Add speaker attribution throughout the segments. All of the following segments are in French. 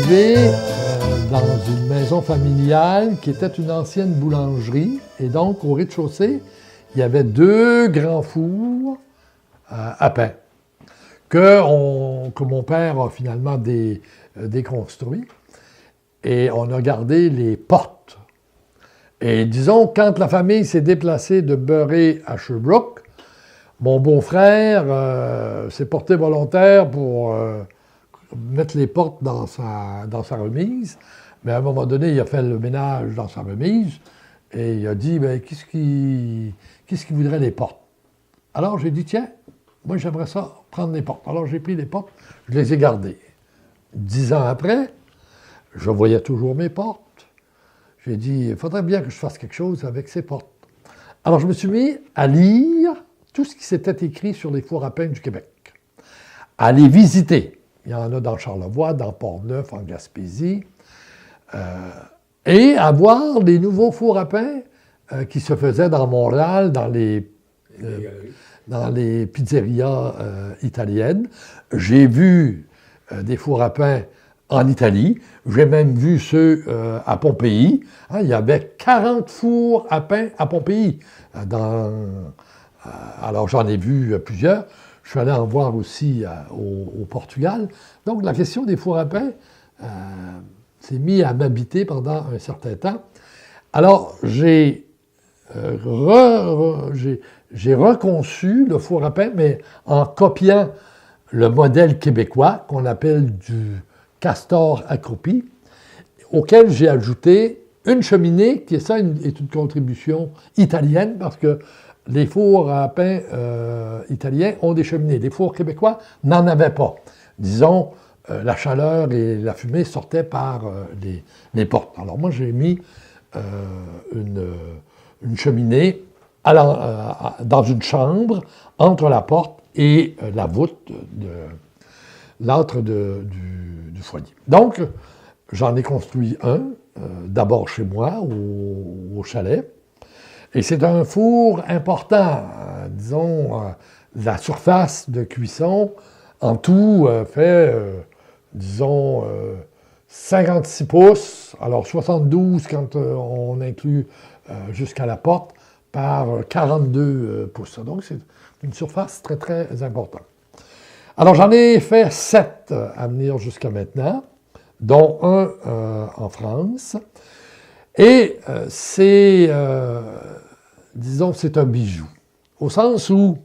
Speaker 1: arrivé dans une maison familiale qui était une ancienne boulangerie. Et donc, au rez-de-chaussée, il y avait 2 grands fours à pain que mon père a finalement déconstruit. Et on a gardé les portes. Et disons, quand la famille s'est déplacée de Bury à Sherbrooke, mon beau-frère s'est porté volontaire pour mettre les portes dans sa remise. Mais à un moment donné, il a fait le ménage dans sa remise et il a dit, bien, qu'est-ce qui voudrait les portes? Alors j'ai dit, tiens, moi j'aimerais ça, prendre les portes. Alors j'ai pris les portes, je les ai gardées. 10 ans après, je voyais toujours mes portes. J'ai dit, il faudrait bien que je fasse quelque chose avec ces portes. Alors je me suis mis à lire tout ce qui s'était écrit sur les fours à pain du Québec, à les visiter. Il y en a dans Charlevoix, dans Port-Neuf, en Gaspésie, et à voir les nouveaux fours à pain qui se faisaient dans Montréal, dans les pizzerias italiennes. J'ai vu des fours à pain en Italie. J'ai même vu ceux à Pompéi. Hein, il y avait 40 fours à pain à Pompéi. Alors j'en ai vu plusieurs. Je suis allé en voir aussi au Portugal. Donc la question des fours à pain s'est mise à m'habiter pendant un certain temps. Alors j'ai reconçu le four à pain, mais en copiant le modèle québécois qu'on appelle du castor accroupi, auquel j'ai ajouté une cheminée, qui est une contribution italienne, parce que les fours à pain italiens ont des cheminées. Les fours québécois n'en avaient pas. Disons, la chaleur et la fumée sortaient par les portes. Alors moi, j'ai mis une cheminée dans une chambre entre la porte et la voûte de l'âtre du foyer. Donc, j'en ai construit un, d'abord chez moi, au chalet. Et c'est un four important. Disons, la surface de cuisson, en tout, fait, disons, 56 pouces, alors 72 quand on inclut jusqu'à la porte, par 42 pouces. Donc, c'est une surface très, très importante. Alors, j'en ai fait 7 à venir jusqu'à maintenant, dont un en France. Et disons, c'est un bijou. Au sens où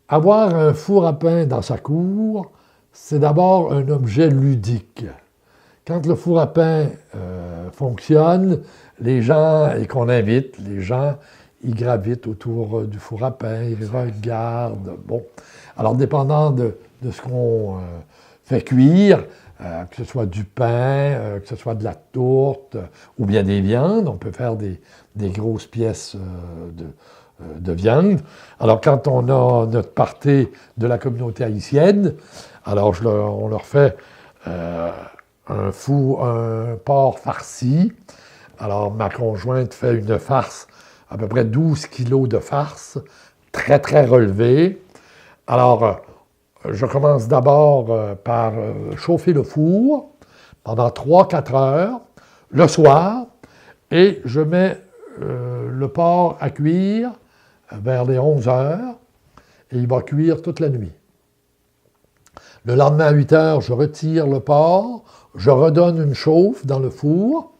Speaker 1: avoir un four à pain dans sa cour, c'est d'abord un objet ludique. Quand le four à pain fonctionne, les gens, et qu'on invite, les gens, ils gravitent autour du four à pain, ils regardent. Bon, alors dépendant de ce qu'on fait cuire, que ce soit du pain, que ce soit de la tourte ou bien des viandes, on peut faire des grosses pièces de viande. Alors quand on a notre party de la communauté haïtienne, alors on leur fait un porc farci. Alors ma conjointe fait une farce, à peu près 12 kilos de farce, très très relevée. Alors je commence d'abord par chauffer le four pendant 3-4 heures le soir et je mets le porc à cuire vers les 11 heures et il va cuire toute la nuit. Le lendemain à 8 heures, je retire le porc, je redonne une chauffe dans le four.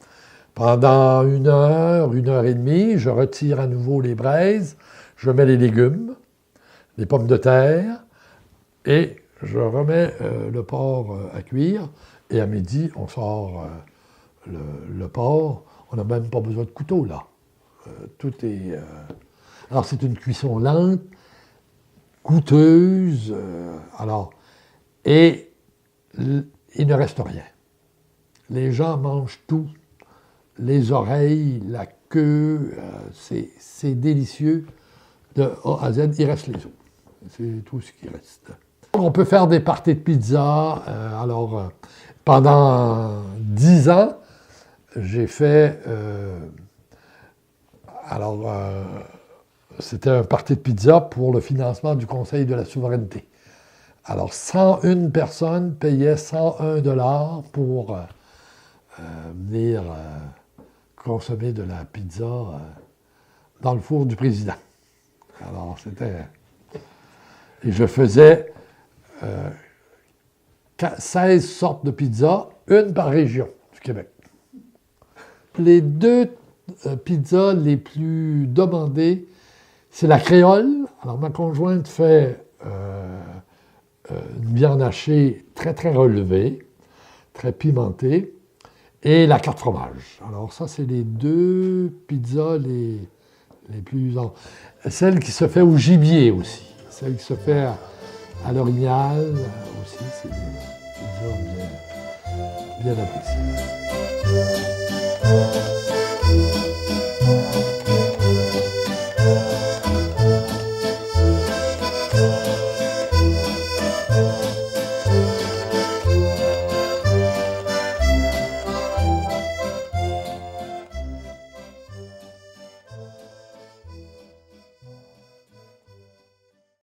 Speaker 1: Pendant 1 heure, 1 heure et demie, je retire à nouveau les braises, je mets les légumes, les pommes de terre, et je remets le porc à cuire. Et à midi, on sort le porc. On n'a même pas besoin de couteau, là. Tout est... Alors, c'est une cuisson lente, coûteuse. Et il ne reste rien. Les gens mangent tout. Les oreilles, la queue, c'est délicieux. De A à Z, il reste les os. C'est tout ce qui reste. On peut faire des parties de pizza. Pendant 10 ans, j'ai fait... c'était un party de pizza pour le financement du Conseil de la souveraineté. Alors, 101 personnes payaient 101 $ pour venir consommer de la pizza dans le four du président. Alors, c'était... Et je faisais 16 sortes de pizzas, une par région du Québec. Les deux pizzas les plus demandées, c'est la créole. Alors, ma conjointe fait une viande hachée très, très relevée, très pimentée, et la carte fromage. Alors, ça, c'est les deux pizzas les plus... Celle qui se fait au gibier aussi. Celle qui se fait à l'orignal aussi, c'est des pizzas bien appréciées.